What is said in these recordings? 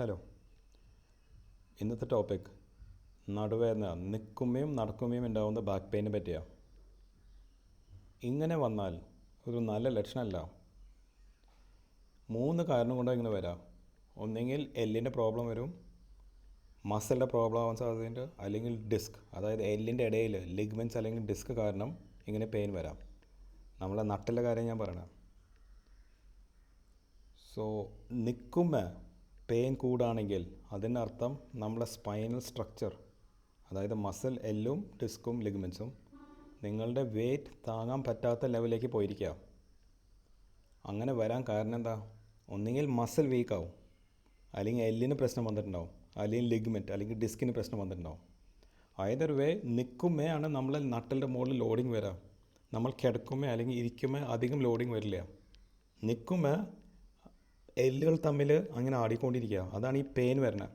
Hello. ഇന്നത്തെ topic നടുവേദന നിൽക്കുമ്പോഴും നടക്കുമ്പോഴും ഉണ്ടാകുന്ന ബാക്ക് പെയിനെ പറ്റിയാണ്. ഇങ്ങനെ വന്നാൽ ഒരു നല്ല ലക്ഷണമല്ല. 3 കാരണം കൊണ്ടാണ് ഇങ്ങനെ വരാം. ഒന്നെങ്കിൽ എല്ലിൻ്റെ പ്രോബ്ലം വരും, മസിലിൻ്റെ പ്രോബ്ലം ആവാൻ സാധ്യതയുണ്ട്, അല്ലെങ്കിൽ ഡിസ്ക്, അതായത് എല്ലിൻ്റെ ഇടയിൽ ലിഗ്മെൻറ്റ്സ് അല്ലെങ്കിൽ ഡിസ്ക് കാരണം ഇങ്ങനെ പെയിൻ വരാം. നമ്മളെ നട്ടിലെ കാര്യം ഞാൻ പറയണം. സോ നിൽക്കുമ്പോൾ പെയിൻ കൂടുകയാണെങ്കിൽ അതിനർത്ഥം നമ്മളെ സ്പൈനൽ സ്ട്രക്ചർ, അതായത് മസിൽ, എല്ലും ഡിസ്കും ലിഗ്മെൻറ്റ്സും നിങ്ങളുടെ വെയിറ്റ് താങ്ങാൻ പറ്റാത്ത ലെവലിലേക്ക് പോയിരിക്കുക. അങ്ങനെ വരാൻ കാരണം എന്താ? ഒന്നുകിൽ മസിൽ വീക്കാവും, അല്ലെങ്കിൽ എല്ലിന് പ്രശ്നം വന്നിട്ടുണ്ടാവും, അല്ലെങ്കിൽ ലിഗ്മെൻറ്റ് അല്ലെങ്കിൽ ഡിസ്കിന് പ്രശ്നം വന്നിട്ടുണ്ടാവും. ഐദർ വേ നിൽക്കുമ്പോൾ ആണ് നമ്മളെ നട്ടലിൻ്റെ മുകളിൽ ലോഡിങ് വരാം. നമ്മൾ കിടക്കുമ്പോൾ അല്ലെങ്കിൽ ഇരിക്കുമ്പോൾ അധികം ലോഡിങ് വരില്ല. നിൽക്കുമ്പോൾ എല്ലുകൾ തമ്മിൽ അങ്ങനെ ആടിക്കൊണ്ടിരിക്കുക, അതാണ് ഈ പെയിൻ വരുന്നത്.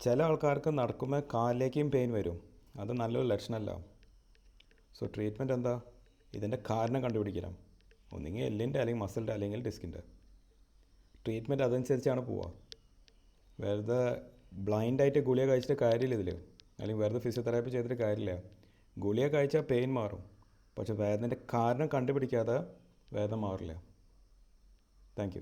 ചില ആൾക്കാർക്ക് നടക്കുമ്പോൾ കാലിലേക്കും പെയിൻ വരും, അത് നല്ലൊരു ലക്ഷണമല്ല. സോ ട്രീറ്റ്മെൻറ്റ് എന്താ? ഇതിൻ്റെ കാരണം കണ്ടുപിടിക്കണം. ഒന്നുകിൽ എല്ലിൻ്റെ, അല്ലെങ്കിൽ മസിലിൻ്റെ, അല്ലെങ്കിൽ ഡിസ്കിൻ്റെ. ട്രീറ്റ്മെൻറ്റ് അതനുസരിച്ചാണ് പോവുക. വെറുതെ ബ്ലൈൻഡായിട്ട് ഗുളിക കഴിച്ചിട്ട് കാര്യമില്ല ഇതിൽ, അല്ലെങ്കിൽ വെറുതെ ഫിസിയോതെറാപ്പി ചെയ്തിട്ട് കാര്യമില്ല. ഗുളിക കഴിച്ചാൽ പെയിൻ മാറും, പക്ഷേ വേദനയുടെ കാരണം കണ്ടുപിടിക്കാതെ വേദന മാറില്ല. Thank you.